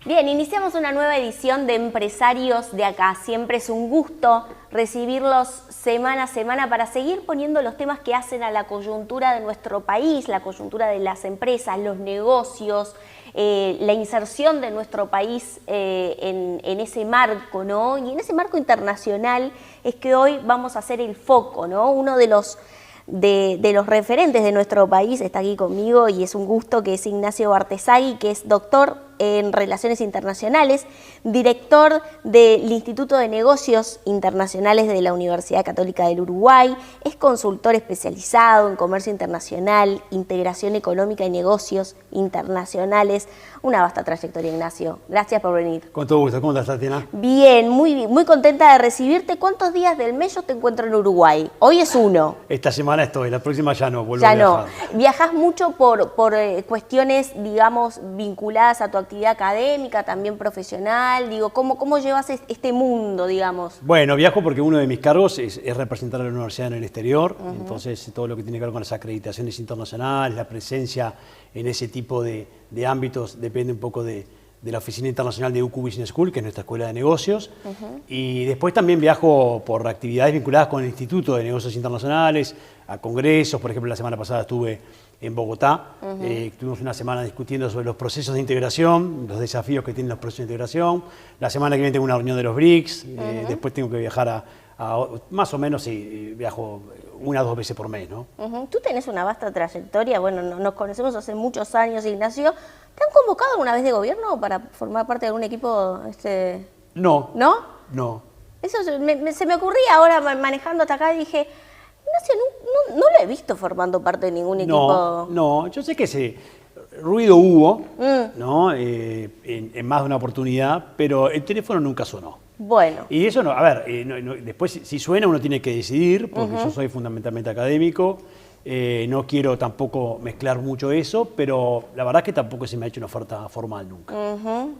Bien, iniciamos una nueva edición de Empresarios de Acá. Siempre es un gusto recibirlos semana a semana para seguir poniendo los temas que hacen a la coyuntura de nuestro país, la coyuntura de las empresas, los negocios, la inserción de nuestro país en ese marco, ¿no? Y en ese marco internacional es que hoy vamos a hacer el foco, ¿no? Uno de los referentes de nuestro país está aquí conmigo y es un gusto, que es Ignacio Bartesagui, que es doctor en Relaciones Internacionales, director del Instituto de Negocios Internacionales de la Universidad Católica del Uruguay, es consultor especializado en comercio internacional, integración económica y negocios internacionales. Una vasta trayectoria, Ignacio. Gracias por venir. Con todo gusto. ¿Cómo estás, Tatiana? Bien, muy contenta de recibirte. ¿Cuántos días del mes yo te encuentro en Uruguay? Hoy es uno. Esta semana estoy, la próxima ya no, vuelvo a viajar. Ya no. ¿Viajás mucho por cuestiones, digamos, vinculadas a tu actividad académica, también profesional? Digo, ¿cómo llevas este mundo, digamos? Bueno, viajo porque uno de mis cargos es representar a la universidad en el exterior, entonces todo lo que tiene que ver con las acreditaciones internacionales, la presencia en ese tipo de ámbitos depende un poco de la Oficina Internacional de UQ Business School, que es nuestra escuela de negocios, y después también viajo por actividades vinculadas con el Instituto de Negocios Internacionales, a congresos. Por ejemplo, la semana pasada estuve en Bogotá, estuvimos una semana discutiendo sobre los procesos de integración, los desafíos que tienen los procesos de integración. La semana que viene tengo una reunión de los BRICS, después tengo que viajar más o menos, viajo 1 o 2 veces por mes, ¿no? Tú tenés una vasta trayectoria, bueno, nos conocemos hace muchos años, Ignacio. ¿Te han convocado alguna vez de gobierno para formar parte de algún equipo? No. ¿No? No. Eso se me ocurría ahora manejando hasta acá y dije, Ignacio, no lo he visto formando parte de ningún equipo. No, yo sé que ruido hubo, ¿no? En más de una oportunidad, pero el teléfono nunca sonó. Bueno. Y eso no, a ver, después si suena uno tiene que decidir, porque yo soy fundamentalmente académico, no quiero tampoco mezclar mucho eso, pero la verdad es que tampoco se me ha hecho una oferta formal nunca.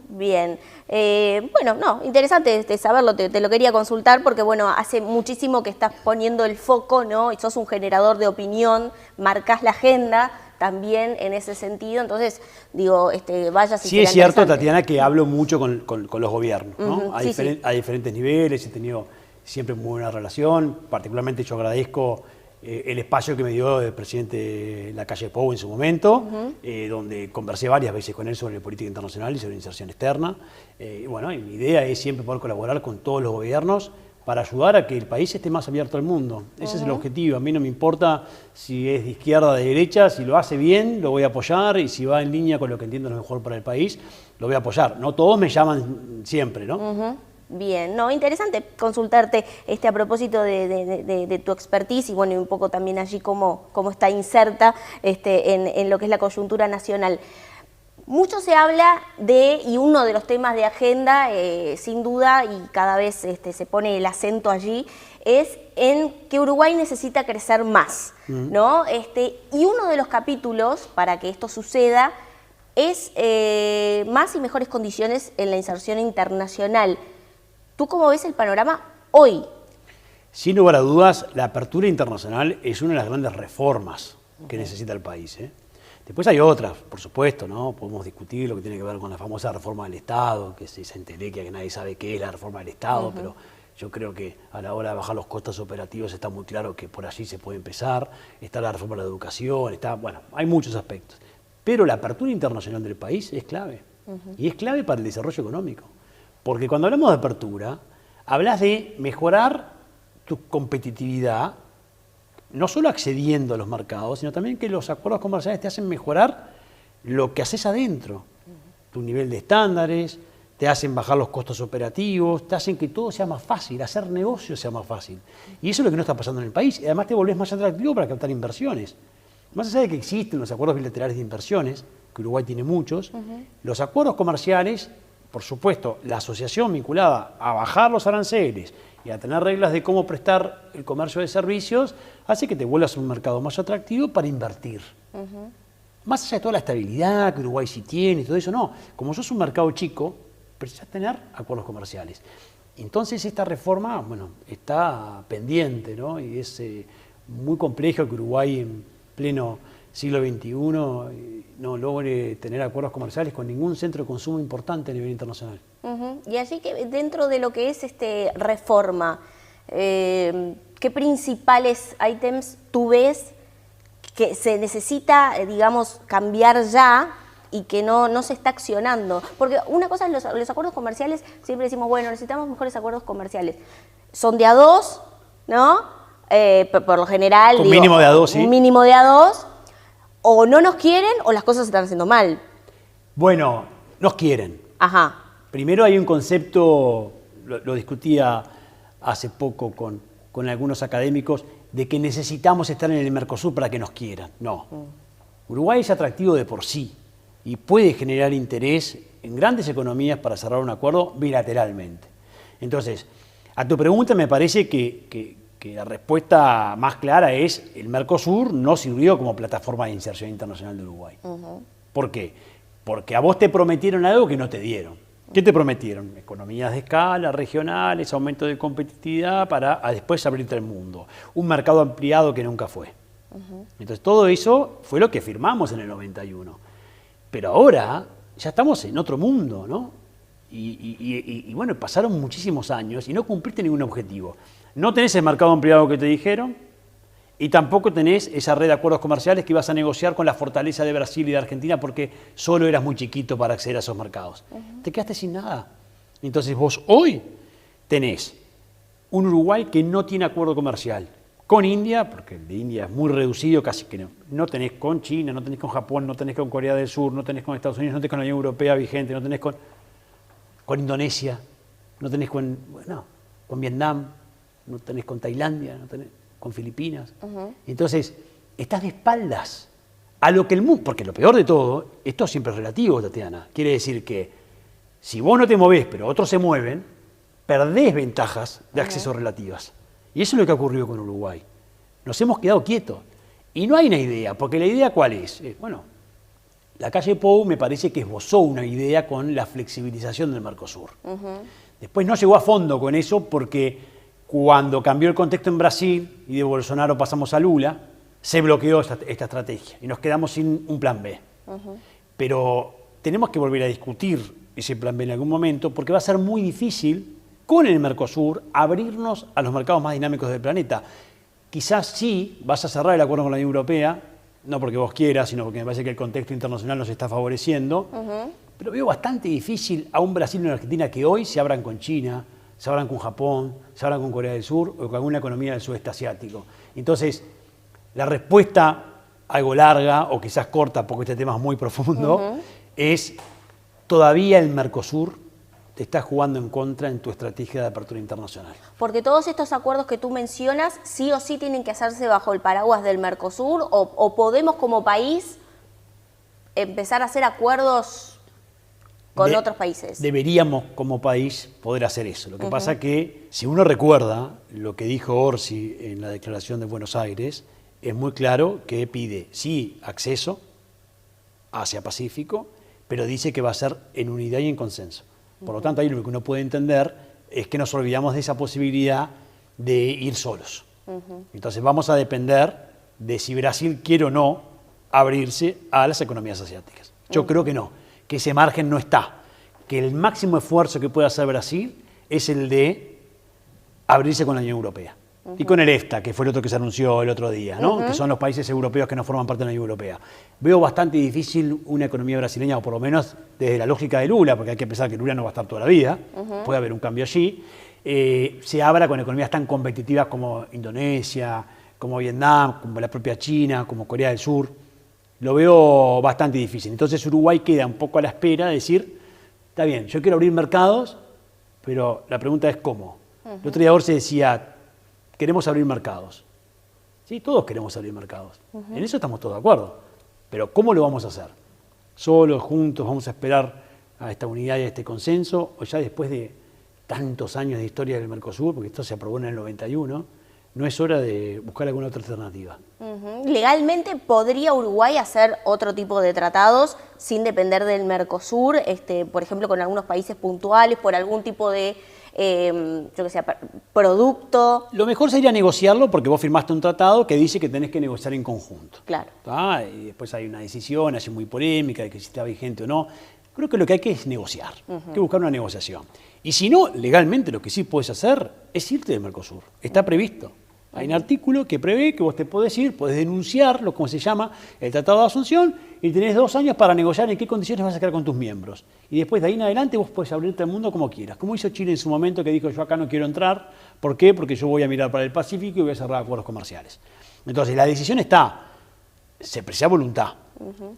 Bien. Bueno, no, interesante saberlo, te lo quería consultar porque, bueno, hace muchísimo que estás poniendo el foco, ¿no? Y sos un generador de opinión, marcás la agenda también en ese sentido, entonces, digo, vaya si sí es cierto, Tatiana, que hablo mucho con los gobiernos, ¿no? A diferentes niveles, he tenido siempre muy buena relación, particularmente yo agradezco el espacio que me dio el presidente Lacalle Pou en su momento, donde conversé varias veces con él sobre política internacional y sobre inserción externa. Bueno, y mi idea es siempre poder colaborar con todos los gobiernos para ayudar a que el país esté más abierto al mundo. Ese es el objetivo. A mí no me importa si es de izquierda o de derecha, si lo hace bien, lo voy a apoyar, y si va en línea con lo que entiendo es lo mejor para el país, lo voy a apoyar. No todos me llaman siempre, ¿no? Bien, no, interesante consultarte a propósito de tu expertise y, bueno, y un poco también allí cómo está inserta en lo que es la coyuntura nacional. Mucho se habla y uno de los temas de agenda, sin duda, y cada vez se pone el acento allí, es en que Uruguay necesita crecer más, ¿no? Y uno de los capítulos para que esto suceda es más y mejores condiciones en la inserción internacional. ¿Tú cómo ves el panorama hoy? Sin lugar a dudas, la apertura internacional es una de las grandes reformas que necesita el país, Después hay otras, por supuesto, ¿no? Podemos discutir lo que tiene que ver con la famosa reforma del Estado, que es esa entelequia que nadie sabe qué es la reforma del Estado, pero yo creo que a la hora de bajar los costos operativos está muy claro que por allí se puede empezar. Está la reforma de la educación, bueno, hay muchos aspectos. Pero la apertura internacional del país es clave, y es clave para el desarrollo económico. Porque cuando hablamos de apertura, hablas de mejorar tu competitividad, no solo accediendo a los mercados, sino también que los acuerdos comerciales te hacen mejorar lo que haces adentro, tu nivel de estándares, te hacen bajar los costos operativos, te hacen que todo sea más fácil, hacer negocios sea más fácil. Y eso es lo que no está pasando en el país, y además te volvés más atractivo para captar inversiones. Más allá de que existen los acuerdos bilaterales de inversiones, que Uruguay tiene muchos, los acuerdos comerciales, por supuesto, la asociación vinculada a bajar los aranceles y a tener reglas de cómo prestar el comercio de servicios, hace que te vuelvas un mercado más atractivo para invertir. Más allá de toda la estabilidad que Uruguay sí tiene y todo eso, no. Como sos un mercado chico, precisas tener acuerdos comerciales. Entonces esta reforma, bueno, está pendiente, ¿no? Y es muy complejo que Uruguay en pleno siglo XXI no logre tener acuerdos comerciales con ningún centro de consumo importante a nivel internacional. Y así que dentro de lo que es reforma, ¿qué principales ítems tú ves que se necesita, digamos, cambiar ya y que no se está accionando? Porque una cosa es los acuerdos comerciales, siempre decimos, bueno, necesitamos mejores acuerdos comerciales. Son de a dos, ¿no? Por lo general. Con mínimo de a dos, sí. Un mínimo de a dos. O no nos quieren o las cosas se están haciendo mal. Bueno, nos quieren. Ajá. Primero hay un concepto, lo discutía hace poco con algunos académicos, de que necesitamos estar en el Mercosur para que nos quieran. No. Uruguay es atractivo de por sí y puede generar interés en grandes economías para cerrar un acuerdo bilateralmente. Entonces, a tu pregunta me parece que la respuesta más clara es el Mercosur no sirvió como plataforma de inserción internacional de Uruguay. ¿Por qué? Porque a vos te prometieron algo que no te dieron. ¿Qué te prometieron? Economías de escala, regionales, aumento de competitividad para después abrirte al mundo. Un mercado ampliado que nunca fue. Entonces todo eso fue lo que firmamos en el 91. Pero ahora ya estamos en otro mundo, ¿no? Y bueno, pasaron muchísimos años y no cumpliste ningún objetivo. No tenés el mercado ampliado que te dijeron y tampoco tenés esa red de acuerdos comerciales que ibas a negociar con la fortaleza de Brasil y de Argentina porque solo eras muy chiquito para acceder a esos mercados. Te quedaste sin nada. Entonces vos hoy tenés un Uruguay que no tiene acuerdo comercial con India, porque el de India es muy reducido, casi que no. No tenés con China, no tenés con Japón, no tenés con Corea del Sur, no tenés con Estados Unidos, no tenés con la Unión Europea vigente, no tenés con Indonesia, no tenés con Vietnam, no tenés con Tailandia, no tenés con Filipinas. Entonces, estás de espaldas a lo que el mundo... Porque lo peor de todo, esto siempre es relativo, Tatiana. Quiere decir que si vos no te movés, pero otros se mueven, perdés ventajas de acceso relativas. Y eso es lo que ha ocurrido con Uruguay. Nos hemos quedado quietos. Y no hay una idea, porque la idea ¿cuál es? La calle Pou me parece que esbozó una idea con la flexibilización del Mercosur. Después no llegó a fondo con eso porque cuando cambió el contexto en Brasil y de Bolsonaro pasamos a Lula, se bloqueó esta estrategia y nos quedamos sin un plan B. Pero tenemos que volver a discutir ese plan B en algún momento porque va a ser muy difícil con el Mercosur abrirnos a los mercados más dinámicos del planeta. Quizás sí vas a cerrar el acuerdo con la Unión Europea, no porque vos quieras, sino porque me parece que el contexto internacional nos está favoreciendo, pero veo bastante difícil a un Brasil y una Argentina que hoy se abran con China, se abran con Japón, se abran con Corea del Sur o con alguna economía del sudeste asiático. Entonces, la respuesta, algo larga o quizás corta, porque este tema es muy profundo, es todavía el Mercosur te está jugando en contra en tu estrategia de apertura internacional. Porque todos estos acuerdos que tú mencionas, sí o sí tienen que hacerse bajo el paraguas del Mercosur, o podemos como país empezar a hacer acuerdos con otros países. Deberíamos como país poder hacer eso. Lo que pasa que, si uno recuerda lo que dijo Orsi en la Declaración de Buenos Aires, es muy claro que pide, sí, acceso a Asia-Pacífico, pero dice que va a ser en unidad y en consenso. Por lo tanto, ahí lo que uno puede entender es que nos olvidamos de esa posibilidad de ir solos. Entonces vamos a depender de si Brasil quiere o no abrirse a las economías asiáticas. Yo creo que no, que ese margen no está, que el máximo esfuerzo que puede hacer Brasil es el de abrirse con la Unión Europea. Y con el EFTA, que fue el otro que se anunció el otro día, ¿no? Que son los países europeos que no forman parte de la Unión Europea. Veo bastante difícil una economía brasileña, o por lo menos desde la lógica de Lula, porque hay que pensar que Lula no va a estar toda la vida, puede haber un cambio allí, se abra con economías tan competitivas como Indonesia, como Vietnam, como la propia China, como Corea del Sur. Lo veo bastante difícil. Entonces Uruguay queda un poco a la espera de decir, está bien, yo quiero abrir mercados, pero la pregunta es ¿cómo? El otro día Orsi decía, queremos abrir mercados. Sí, todos queremos abrir mercados. En eso estamos todos de acuerdo. Pero ¿cómo lo vamos a hacer? ¿Solos, juntos, vamos a esperar a esta unidad y a este consenso? ¿O ya después de tantos años de historia del Mercosur, porque esto se aprobó en el 91, no es hora de buscar alguna otra alternativa. Legalmente, ¿podría Uruguay hacer otro tipo de tratados sin depender del Mercosur, por ejemplo, con algunos países puntuales, por algún tipo de, yo que sé, producto? Lo mejor sería negociarlo porque vos firmaste un tratado que dice que tenés que negociar en conjunto. Claro. Y después hay una decisión así muy polémica de que si está vigente o no. Creo que lo que hay que es negociar, hay que buscar una negociación. Y si no, legalmente lo que sí puedes hacer es irte del Mercosur. Está previsto. Hay un artículo que prevé que vos te podés ir, podés denunciarlo, como se llama, el Tratado de Asunción, y tenés 2 años para negociar en qué condiciones vas a quedar con tus miembros. Y después de ahí en adelante vos podés abrirte al mundo como quieras. Como hizo Chile en su momento, que dijo yo acá no quiero entrar. ¿Por qué? Porque yo voy a mirar para el Pacífico y voy a cerrar acuerdos comerciales. Entonces la decisión está, se precisa voluntad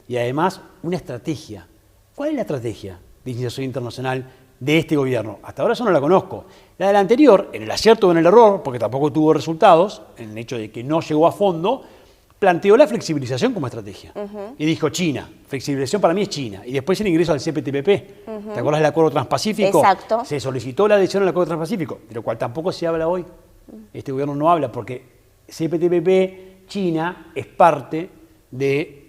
y además una estrategia. ¿Cuál es la estrategia de iniciación internacional de este gobierno? Hasta ahora yo no la conozco. La del anterior, en el acierto o en el error, porque tampoco tuvo resultados, en el hecho de que no llegó a fondo, planteó la flexibilización como estrategia. Y dijo China, flexibilización para mí es China. Y después el ingreso al CPTPP. ¿Te acuerdas del Acuerdo Transpacífico? Exacto. Se solicitó la adhesión al Acuerdo Transpacífico, de lo cual tampoco se habla hoy. Este gobierno no habla porque CPTPP, China, es parte de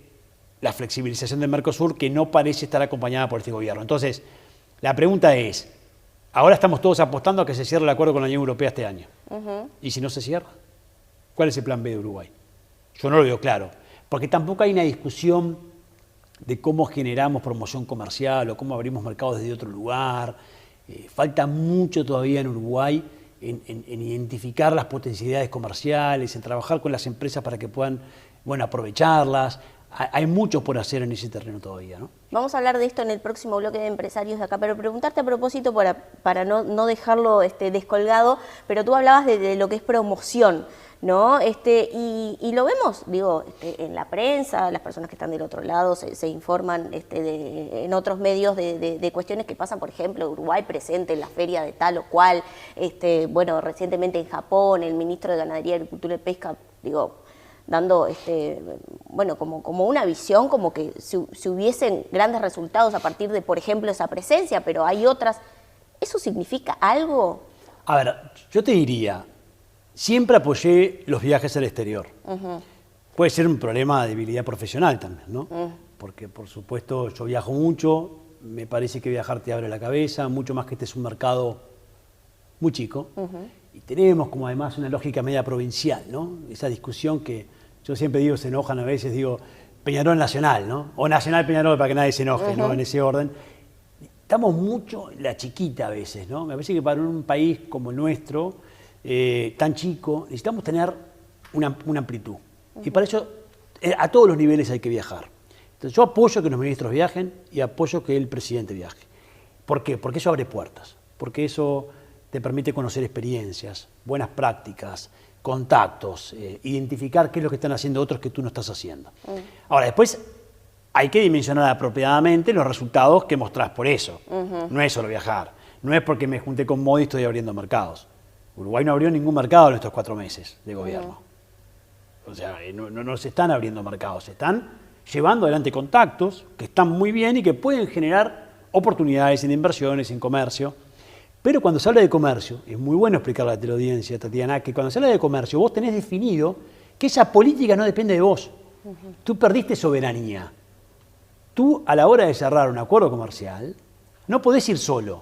la flexibilización del Mercosur que no parece estar acompañada por este gobierno. Entonces, la pregunta es, ahora estamos todos apostando a que se cierre el acuerdo con la Unión Europea este año. ¿Y si no se cierra? ¿Cuál es el plan B de Uruguay? Yo no lo veo claro, porque tampoco hay una discusión de cómo generamos promoción comercial o cómo abrimos mercados desde otro lugar. Falta mucho todavía en Uruguay en identificar las potencialidades comerciales, en trabajar con las empresas para que puedan, aprovecharlas. Hay mucho por hacer en ese terreno todavía, ¿no? Vamos a hablar de esto en el próximo bloque de empresarios de acá, pero preguntarte a propósito para no dejarlo descolgado, pero tú hablabas de lo que es promoción, ¿no? Y lo vemos, en la prensa, las personas que están del otro lado se informan en otros medios de cuestiones que pasan, por ejemplo, Uruguay presente en la feria de tal o cual, recientemente en Japón, el ministro de Ganadería, Agricultura y Pesca, dando como una visión, como que si hubiesen grandes resultados a partir de, por ejemplo, esa presencia, pero hay otras. ¿Eso significa algo? A ver, yo te diría, siempre apoyé los viajes al exterior. Puede ser un problema de debilidad profesional también, ¿no? Porque, por supuesto, yo viajo mucho, me parece que viajar te abre la cabeza, mucho más que este es un mercado muy chico. Y tenemos como además una lógica media provincial, ¿no? Esa discusión que yo siempre digo, se enojan a veces, Peñarol Nacional, ¿no? O Nacional Peñarol para que nadie se enoje, ¿no? En ese orden. Estamos mucho la chiquita a veces, ¿no? Me parece que para un país como el nuestro, tan chico, necesitamos tener una amplitud. Y para eso, a todos los niveles hay que viajar. Entonces yo apoyo que los ministros viajen y apoyo que el presidente viaje. ¿Por qué? Porque eso abre puertas, porque eso te permite conocer experiencias, buenas prácticas, contactos, identificar qué es lo que están haciendo otros que tú no estás haciendo. Ahora, después hay que dimensionar apropiadamente los resultados que mostrás por eso. No es solo viajar, no es porque me junté con Modi y estoy abriendo mercados. Uruguay no abrió ningún mercado en estos 4 meses de gobierno. O sea, no se están abriendo mercados, se están llevando adelante contactos que están muy bien y que pueden generar oportunidades en inversiones, en comercio. Pero cuando se habla de comercio, es muy bueno explicarle a la teleaudiencia, Tatiana, que cuando se habla de comercio vos tenés definido que esa política no depende de vos. Tú perdiste soberanía. Tú, a la hora de cerrar un acuerdo comercial, no podés ir solo.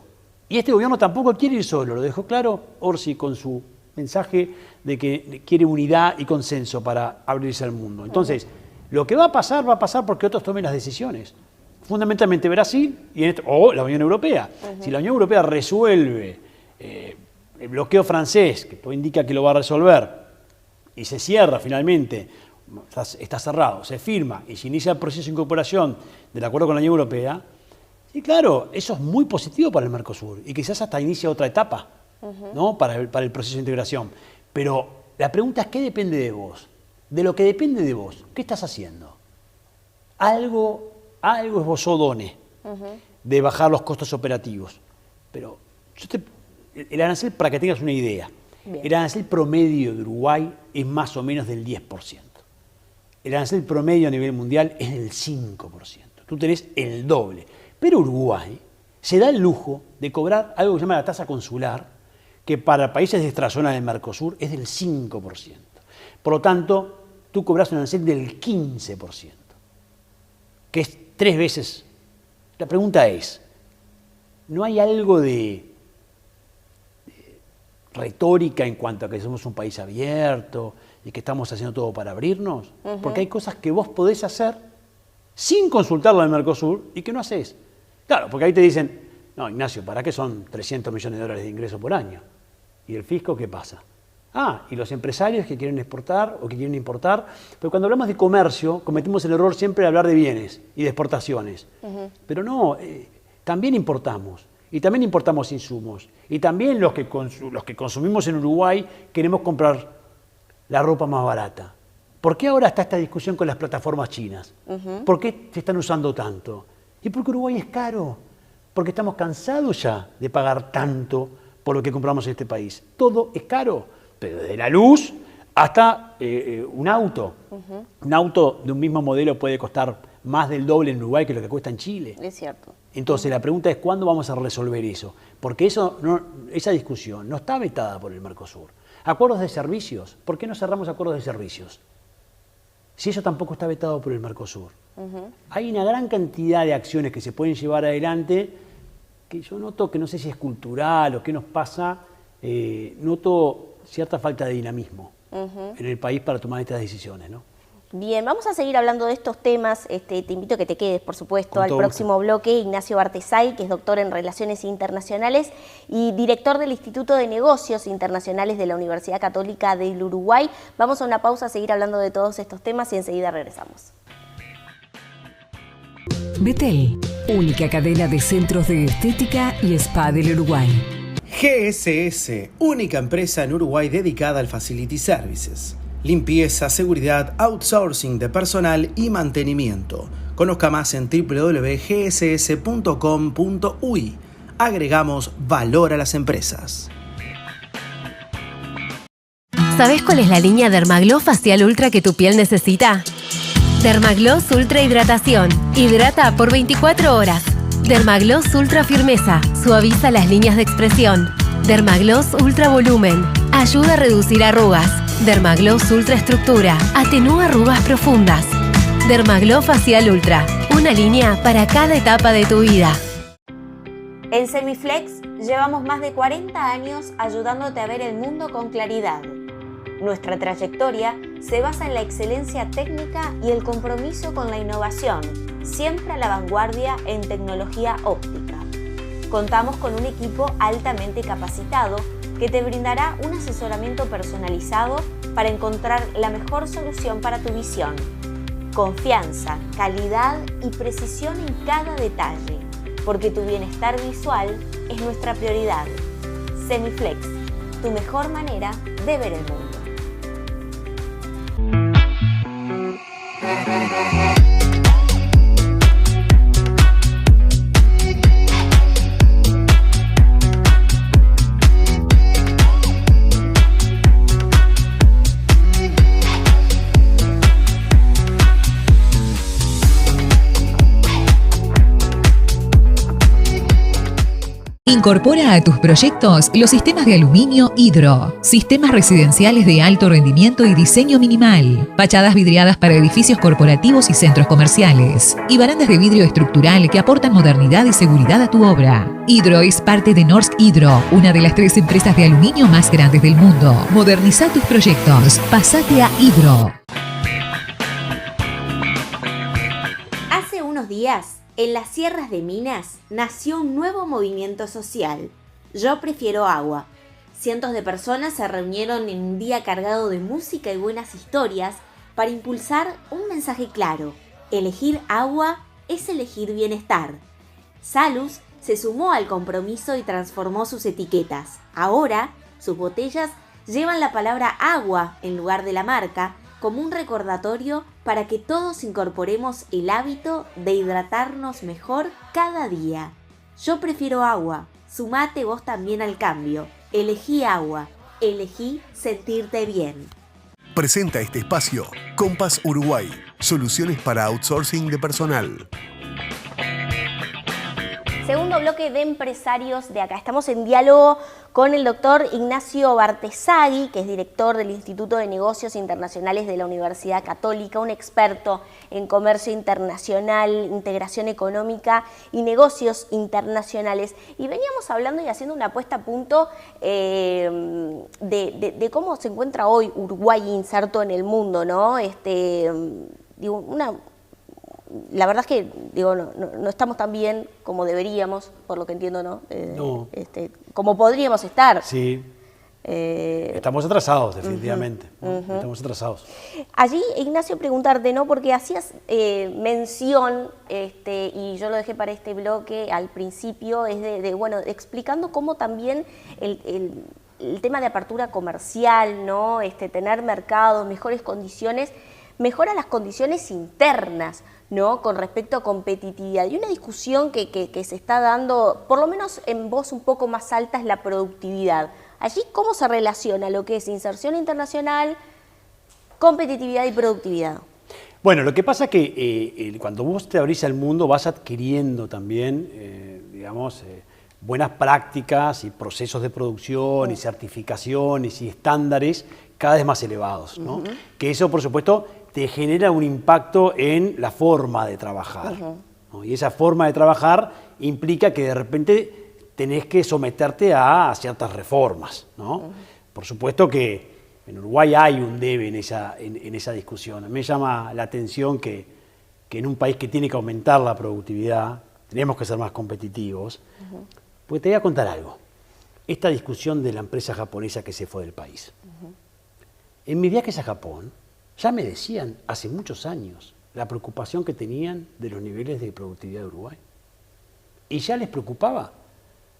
Y este gobierno tampoco quiere ir solo. Lo dejó claro Orsi con su mensaje de que quiere unidad y consenso para abrirse al mundo. Entonces, lo que va a pasar porque otros tomen las decisiones. Fundamentalmente Brasil o la Unión Europea. Si la Unión Europea resuelve el bloqueo francés, que todo indica que lo va a resolver, y se cierra finalmente, está cerrado, se firma y se inicia el proceso de incorporación del acuerdo con la Unión Europea, y claro, eso es muy positivo para el Mercosur y quizás hasta inicia otra etapa, ¿no? para el proceso de integración. Pero la pregunta es, ¿qué depende de vos? De lo que depende de vos, ¿qué estás haciendo? Algo esbozó Done de bajar los costos operativos. Pero el arancel, para que tengas una idea, el arancel promedio de Uruguay es más o menos del 10%. El arancel promedio a nivel mundial es del 5%. Tú tenés el doble. Pero Uruguay se da el lujo de cobrar algo que se llama la tasa consular, que para países de esta zona del Mercosur es del 5%. Por lo tanto, tú cobras un arancel del 15%, que es 3 veces. La pregunta es, ¿no hay algo de retórica en cuanto a que somos un país abierto y que estamos haciendo todo para abrirnos? Porque hay cosas que vos podés hacer sin consultarlo al Mercosur y que no haces. Claro, porque ahí te dicen, no, Ignacio, ¿para qué son 300 millones de dólares de ingreso por año? ¿Y el fisco qué pasa? Y los empresarios que quieren exportar o que quieren importar. Pero cuando hablamos de comercio, cometimos el error siempre de hablar de bienes y de exportaciones. Pero no, también importamos. Y también importamos insumos. Y también los que consumimos en Uruguay queremos comprar la ropa más barata. ¿Por qué ahora está esta discusión con las plataformas chinas? ¿Por qué se están usando tanto? Y porque Uruguay es caro. Porque estamos cansados ya de pagar tanto por lo que compramos en este país. Todo es caro, pero desde la luz hasta un auto. Un auto de un mismo modelo puede costar más del doble en Uruguay que lo que cuesta en Chile. Es cierto. Entonces la pregunta es, ¿cuándo vamos a resolver eso? Porque esa discusión no está vetada por el Mercosur. Acuerdos de servicios, ¿por qué no cerramos acuerdos de servicios? Si eso tampoco está vetado por el Mercosur. Hay una gran cantidad de acciones que se pueden llevar adelante que yo noto que no sé si es cultural o qué nos pasa, noto cierta falta de dinamismo en el país para tomar estas decisiones, ¿no? Bien, vamos a seguir hablando de estos temas. Te invito a que te quedes, por supuesto, al próximo bloque. Ignacio Bartesay, que es doctor en Relaciones Internacionales y director del Instituto de Negocios Internacionales de la Universidad Católica del Uruguay. Vamos a una pausa a seguir hablando de todos estos temas y enseguida regresamos. Betel, única cadena de centros de estética y spa del Uruguay. GSS, única empresa en Uruguay dedicada al Facility Services. Limpieza, seguridad, outsourcing de personal y mantenimiento. Conozca más en www.gss.com.uy. Agregamos valor a las empresas. ¿Sabes cuál es la línea Dermaglow Facial Ultra que tu piel necesita? Dermagloss Ultra Hidratación. Hidrata por 24 horas. Dermagloss Ultra Firmeza. Suaviza las líneas de expresión. Dermagloss Ultra Volumen. Ayuda a reducir arrugas. Dermagloss Ultra Estructura. Atenúa arrugas profundas. Dermaglow Facial Ultra. Una línea para cada etapa de tu vida. En Semiflex llevamos más de 40 años ayudándote a ver el mundo con claridad. Nuestra trayectoria se basa en la excelencia técnica y el compromiso con la innovación, siempre a la vanguardia en tecnología óptica. Contamos con un equipo altamente capacitado que te brindará un asesoramiento personalizado para encontrar la mejor solución para tu visión. Confianza, calidad y precisión en cada detalle, porque tu bienestar visual es nuestra prioridad. Semiflex, tu mejor manera de ver el mundo. Incorpora a tus proyectos los sistemas de aluminio Hidro, sistemas residenciales de alto rendimiento y diseño minimal, fachadas vidriadas para edificios corporativos y centros comerciales, y barandas de vidrio estructural que aportan modernidad y seguridad a tu obra. Hidro es parte de Norsk Hydro, una de las 3 empresas de aluminio más grandes del mundo. Moderniza tus proyectos. Pásate a Hidro. Hace unos días, en las sierras de Minas nació un nuevo movimiento social. Yo prefiero agua. Cientos de personas se reunieron en un día cargado de música y buenas historias para impulsar un mensaje claro. Elegir agua es elegir bienestar. Salus se sumó al compromiso y transformó sus etiquetas. Ahora, sus botellas llevan la palabra agua en lugar de la marca, como un recordatorio para que todos incorporemos el hábito de hidratarnos mejor cada día. Yo prefiero agua, sumate vos también al cambio. Elegí agua, elegí sentirte bien. Presenta este espacio Compass Uruguay, soluciones para outsourcing de personal. Segundo bloque de empresarios de acá. Estamos en diálogo con el doctor Ignacio Bartesagui, que es director del Instituto de Negocios Internacionales de la Universidad Católica, un experto en comercio internacional, integración económica y negocios internacionales. Y veníamos hablando y haciendo una puesta a punto de cómo se encuentra hoy Uruguay inserto en el mundo, ¿no? La verdad es que no estamos tan bien como deberíamos, por lo que entiendo, ¿no? No. Como podríamos estar. Sí. Estamos atrasados, definitivamente. Estamos atrasados. Allí, Ignacio, preguntarte, ¿no? Porque hacías mención, y yo lo dejé para este bloque al principio, es explicando cómo también el tema de apertura comercial, ¿no? Tener mercados, mejores condiciones, mejora las condiciones internas, ¿no? Con respecto a competitividad. Y una discusión que se está dando, por lo menos en voz un poco más alta, es la productividad. Allí, ¿cómo se relaciona lo que es inserción internacional, competitividad y productividad? Bueno, lo que pasa es que cuando vos te abrís al mundo vas adquiriendo también, buenas prácticas y procesos de producción y certificaciones y estándares cada vez más elevados, ¿no? Que eso, por supuesto, te genera un impacto en la forma de trabajar, ¿no? Y esa forma de trabajar implica que de repente tenés que someterte a ciertas reformas, ¿no? Por supuesto que en Uruguay hay un debe en esa discusión. Me llama la atención que en un país que tiene que aumentar la productividad, tenemos que ser más competitivos. Porque te voy a contar algo. Esta discusión de la empresa japonesa que se fue del país. En mis viajes a Japón, ya me decían hace muchos años la preocupación que tenían de los niveles de productividad de Uruguay. Y ya les preocupaba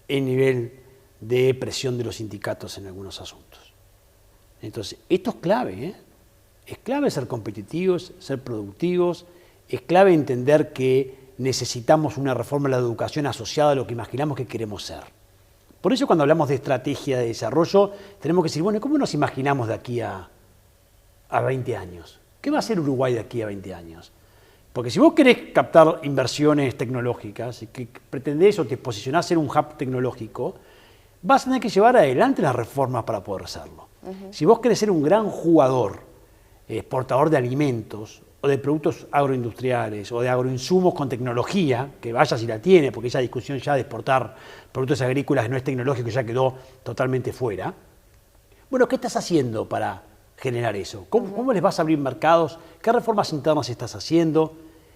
el nivel de presión de los sindicatos en algunos asuntos. Entonces, esto es clave, ¿eh? Es clave ser competitivos, ser productivos, es clave entender que necesitamos una reforma de la educación asociada a lo que imaginamos que queremos ser. Por eso cuando hablamos de estrategia de desarrollo, tenemos que decir, bueno, ¿cómo nos imaginamos de aquí a 20 años? ¿Qué va a ser Uruguay de aquí a 20 años? Porque si vos querés captar inversiones tecnológicas y que pretendés o te posicionás a ser un hub tecnológico, vas a tener que llevar adelante las reformas para poder hacerlo. Si vos querés ser un gran jugador, exportador de alimentos o de productos agroindustriales o de agroinsumos con tecnología, que vaya si la tiene, porque esa discusión ya de exportar productos agrícolas no es tecnológico, ya quedó totalmente fuera. Bueno, ¿qué estás haciendo para generar eso? ¿Cómo les vas a abrir mercados? ¿Qué reformas internas estás haciendo?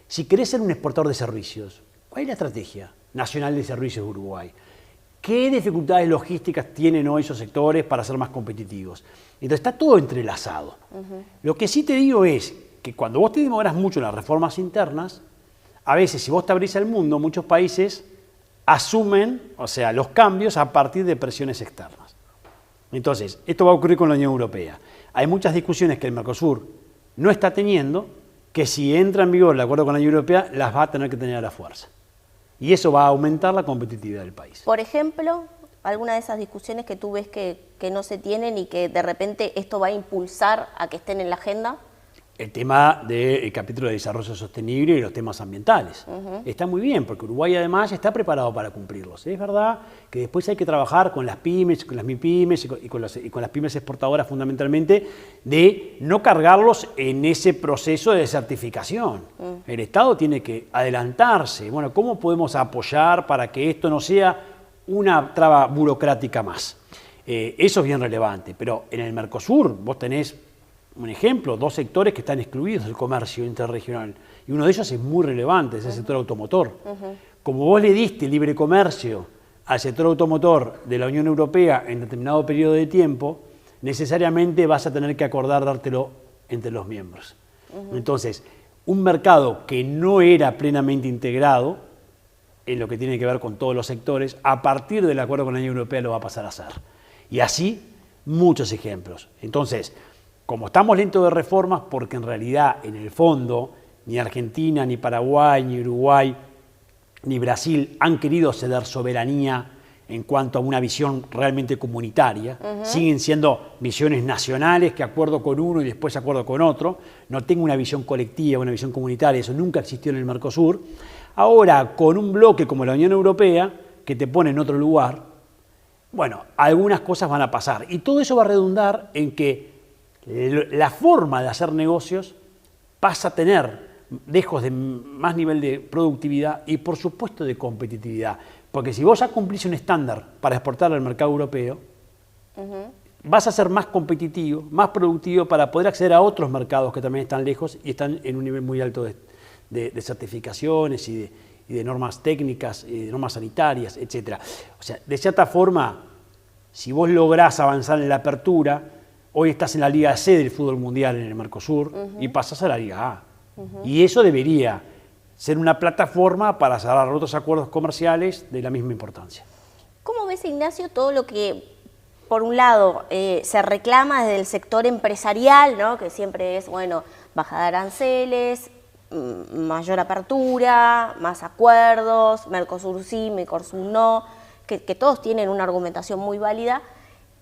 Si querés ser un exportador de servicios, ¿cuál es la estrategia nacional de servicios de Uruguay? ¿Qué dificultades logísticas tienen hoy esos sectores para ser más competitivos? Entonces está todo entrelazado. Lo que sí te digo es que cuando vos te demoras mucho en las reformas internas, a veces si vos te abrís al mundo, muchos países asumen, los cambios a partir de presiones externas. Entonces, esto va a ocurrir con la Unión Europea. Hay muchas discusiones que el Mercosur no está teniendo, que si entra en vigor el acuerdo con la Unión Europea, las va a tener que tener a la fuerza. Y eso va a aumentar la competitividad del país. Por ejemplo, alguna de esas discusiones que tú ves que no se tienen y que de repente esto va a impulsar a que estén en la agenda. El tema del capítulo de desarrollo sostenible y los temas ambientales. Está muy bien, porque Uruguay además está preparado para cumplirlos. Es verdad que después hay que trabajar con las pymes, con las MIPYMES y con las pymes exportadoras fundamentalmente, de no cargarlos en ese proceso de certificación. El Estado tiene que adelantarse. Bueno, ¿cómo podemos apoyar para que esto no sea una traba burocrática más? Eso es bien relevante, pero en el Mercosur vos tenés un ejemplo, 2 sectores que están excluidos del comercio interregional. Y uno de ellos es muy relevante, es el sector automotor. Como vos le diste libre comercio al sector automotor de la Unión Europea en determinado periodo de tiempo, necesariamente vas a tener que acordar dártelo entre los miembros. Entonces, un mercado que no era plenamente integrado, en lo que tiene que ver con todos los sectores, a partir del acuerdo con la Unión Europea lo va a pasar a hacer. Y así, muchos ejemplos. Entonces, como estamos lentos de reformas, porque en realidad, en el fondo, ni Argentina, ni Paraguay, ni Uruguay, ni Brasil han querido ceder soberanía en cuanto a una visión realmente comunitaria. Siguen siendo visiones nacionales que acuerdo con uno y después acuerdo con otro. No tengo una visión colectiva, una visión comunitaria, eso nunca existió en el Mercosur. Ahora, con un bloque como la Unión Europea, que te pone en otro lugar, bueno, algunas cosas van a pasar. Y todo eso va a redundar en que la forma de hacer negocios pasa a tener lejos de más nivel de productividad y, por supuesto, de competitividad. Porque si vos ya cumplís un estándar para exportar al mercado europeo, vas a ser más competitivo, más productivo para poder acceder a otros mercados que también están lejos y están en un nivel muy alto de certificaciones y de normas técnicas, y de normas sanitarias, etc. O sea, de cierta forma, si vos lográs avanzar en la apertura, hoy estás en la Liga C del fútbol mundial en el Mercosur y pasás a la Liga A. Y eso debería ser una plataforma para cerrar otros acuerdos comerciales de la misma importancia. ¿Cómo ves, Ignacio, todo lo que, por un lado, se reclama desde el sector empresarial, ¿no? Que siempre es, bueno, bajada de aranceles, mayor apertura, más acuerdos, Mercosur sí, Mercosur no, que todos tienen una argumentación muy válida,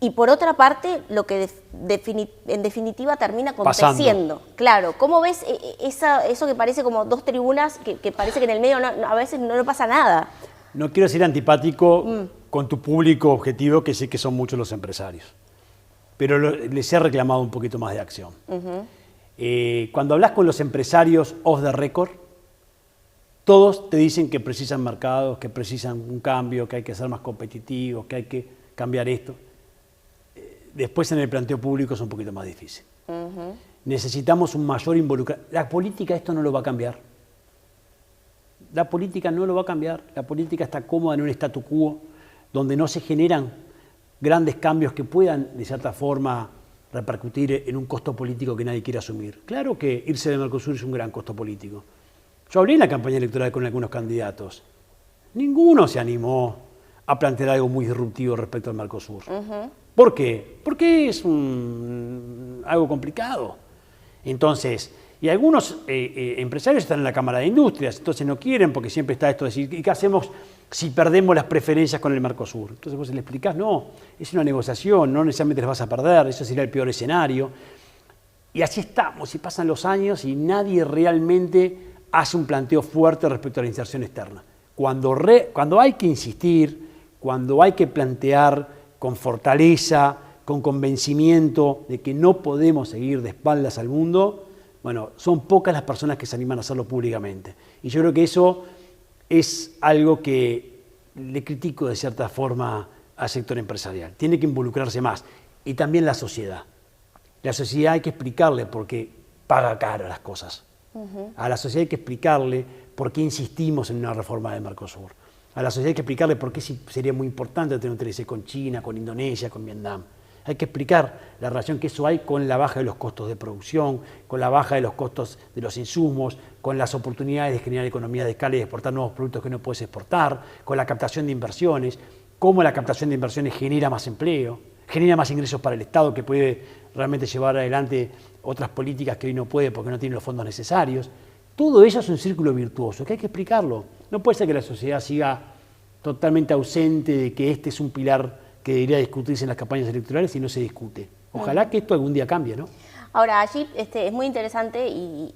y por otra parte, lo que en definitiva termina aconteciendo. Claro, ¿cómo ves eso que parece como dos tribunas, que parece que en el medio a veces no pasa nada? No quiero ser antipático con tu público objetivo, que sé que son muchos los empresarios, pero les he reclamado un poquito más de acción. Cuando hablas con los empresarios off the record, todos te dicen que precisan mercados, que precisan un cambio, que hay que ser más competitivos, que hay que cambiar esto. Después en el planteo público es un poquito más difícil. Necesitamos un mayor involucramiento. La política esto no lo va a cambiar. La política no lo va a cambiar. La política está cómoda en un statu quo donde no se generan grandes cambios que puedan, de cierta forma, repercutir en un costo político que nadie quiere asumir. Claro que irse del Mercosur es un gran costo político. Yo hablé en la campaña electoral con algunos candidatos. Ninguno se animó a plantear algo muy disruptivo respecto al Mercosur. ¿Por qué? Porque es algo complicado. Entonces, y algunos empresarios están en la Cámara de Industrias, entonces no quieren porque siempre está esto de decir, ¿y qué hacemos si perdemos las preferencias con el Mercosur? Entonces vos le explicás, no, es una negociación, no necesariamente las vas a perder, eso sería el peor escenario. Y así estamos, y pasan los años y nadie realmente hace un planteo fuerte respecto a la inserción externa. Cuando hay que insistir, cuando hay que plantear con fortaleza, con convencimiento de que no podemos seguir de espaldas al mundo, bueno, son pocas las personas que se animan a hacerlo públicamente. Y yo creo que eso es algo que le critico de cierta forma al sector empresarial. Tiene que involucrarse más. Y también la sociedad. La sociedad hay que explicarle por qué paga caro las cosas. A la sociedad hay que explicarle por qué insistimos en una reforma del Mercosur. A la sociedad hay que explicarle por qué sería muy importante tener un TLC con China, con Indonesia, con Vietnam. Hay que explicar la relación que eso hay con la baja de los costos de producción, con la baja de los costos de los insumos, con las oportunidades de generar economía de escala y de exportar nuevos productos que no puedes exportar, con la captación de inversiones, cómo la captación de inversiones genera más empleo, genera más ingresos para el Estado que puede realmente llevar adelante otras políticas que hoy no puede porque no tiene los fondos necesarios. Todo eso es un círculo virtuoso que hay que explicarlo. No puede ser que la sociedad siga totalmente ausente de que este es un pilar que debería discutirse en las campañas electorales y no se discute. Ojalá que esto algún día cambie, ¿no? Ahora, allí es muy interesante y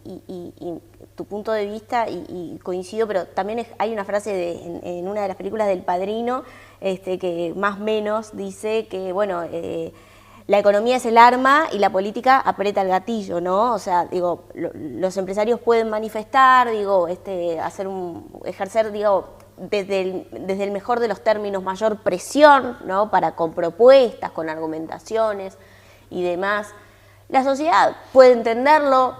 tu punto de vista y coincido, pero también hay una frase en una de las películas del Padrino que más o menos dice que, bueno, la economía es el arma y la política aprieta el gatillo, ¿no? O sea, digo, los empresarios pueden manifestar, digo, ejercer, digo, desde el mejor de los términos, mayor presión, ¿no? Con propuestas, con argumentaciones y demás. La sociedad puede entenderlo,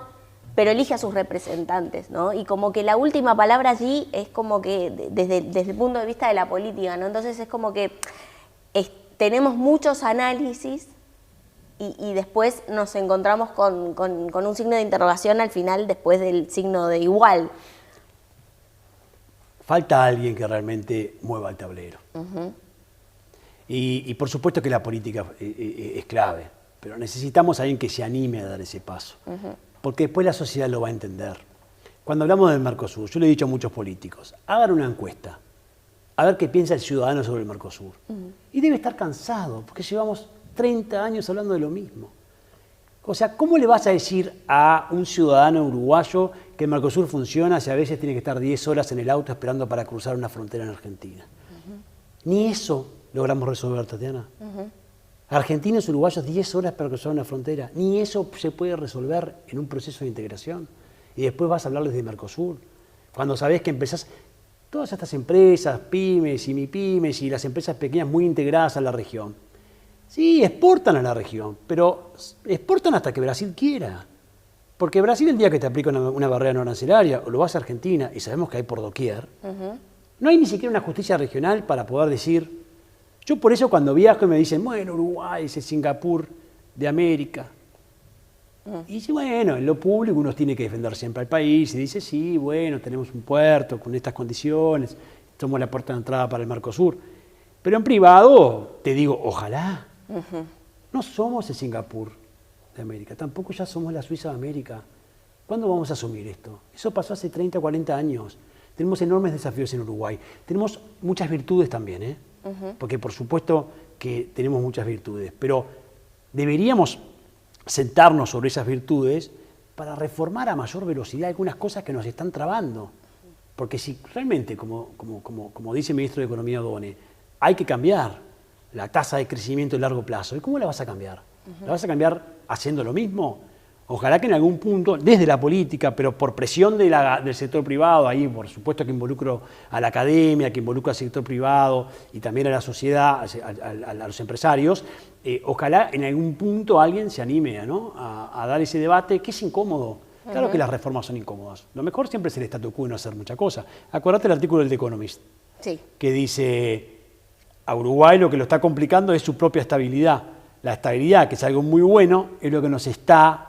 pero elige a sus representantes, ¿no? Y como que la última palabra allí es como que desde el punto de vista de la política, ¿no? Entonces es como que tenemos muchos análisis y después nos encontramos con un signo de interrogación al final después del signo de igual. Falta alguien que realmente mueva el tablero. Y por supuesto que la política es clave, pero necesitamos a alguien que se anime a dar ese paso, porque después la sociedad lo va a entender. Cuando hablamos del Mercosur, yo le he dicho a muchos políticos, hagan una encuesta a ver qué piensa el ciudadano sobre el Mercosur. Y debe estar cansado, porque llevamos 30 años hablando de lo mismo. O sea, ¿cómo le vas a decir a un ciudadano uruguayo que el Mercosur funciona si a veces tiene que estar 10 horas en el auto esperando para cruzar una frontera en Argentina? Ni eso logramos resolver, Tatiana. Argentinos y uruguayos 10 horas para cruzar una frontera. Ni eso se puede resolver en un proceso de integración. Y después vas a hablarles de Mercosur. Cuando sabés que empezás, todas estas empresas, pymes y mipymes y las empresas pequeñas muy integradas a la región, sí, exportan a la región, pero exportan hasta que Brasil quiera. Porque Brasil, el día que te aplica una barrera no arancelaria, o lo vas a Argentina, y sabemos que hay por doquier, no hay ni siquiera una justicia regional para poder decir. Yo por eso cuando viajo me dicen, bueno, Uruguay es el Singapur de América. Y dice, bueno, en lo público uno tiene que defender siempre al país, y dice, sí, bueno, tenemos un puerto con estas condiciones, somos la puerta de entrada para el Mercosur. Pero en privado te digo, ojalá. No somos el Singapur de América, tampoco ya somos la Suiza de América. ¿Cuándo vamos a asumir esto? Eso pasó hace 30, 40 años. Tenemos enormes desafíos en Uruguay. Tenemos muchas virtudes también, porque por supuesto que tenemos muchas virtudes, pero deberíamos sentarnos sobre esas virtudes para reformar a mayor velocidad algunas cosas que nos están trabando. Porque si realmente, como dice el ministro de Economía Odone, hay que cambiar la tasa de crecimiento a largo plazo, ¿y cómo la vas a cambiar? ¿La vas a cambiar haciendo lo mismo? Ojalá que en algún punto, desde la política, pero por presión del sector privado, ahí por supuesto que involucro a la academia, que involucro al sector privado y también a la sociedad, a los empresarios, ojalá en algún punto alguien se anime a dar ese debate que es incómodo. Claro que las reformas son incómodas. Lo mejor siempre es el statu quo y no hacer mucha cosa. Acordate el artículo del The Economist, que dice, a Uruguay lo que lo está complicando es su propia estabilidad. La estabilidad, que es algo muy bueno, es lo que nos está,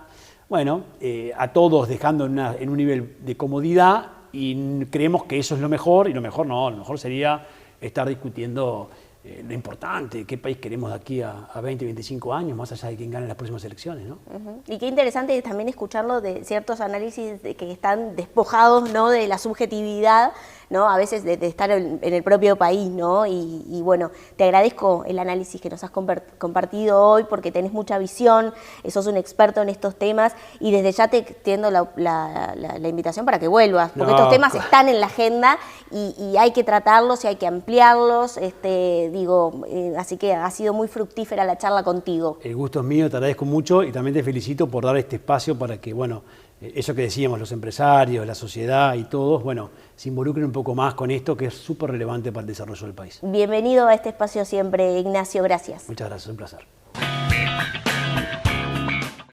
a todos dejando en un nivel de comodidad y creemos que eso es lo mejor, y lo mejor no, lo mejor sería estar discutiendo lo importante, qué país queremos de aquí a 20, 25 años, más allá de quién gane las próximas elecciones, ¿no? Y qué interesante también escucharlo de ciertos análisis que están despojados, ¿no?, de la subjetividad, ¿no?, a veces de estar en el propio país, ¿no? Y bueno, te agradezco el análisis que nos has compartido hoy porque tenés mucha visión, sos un experto en estos temas y desde ya te extiendo la invitación para que vuelvas, porque estos temas están en la agenda y hay que tratarlos y hay que ampliarlos, así que ha sido muy fructífera la charla contigo. El gusto es mío, te agradezco mucho y también te felicito por dar este espacio para que, eso que decíamos, los empresarios, la sociedad y todos, se involucren un poco más con esto que es súper relevante para el desarrollo del país. Bienvenido a este espacio siempre, Ignacio, gracias. Muchas gracias, un placer.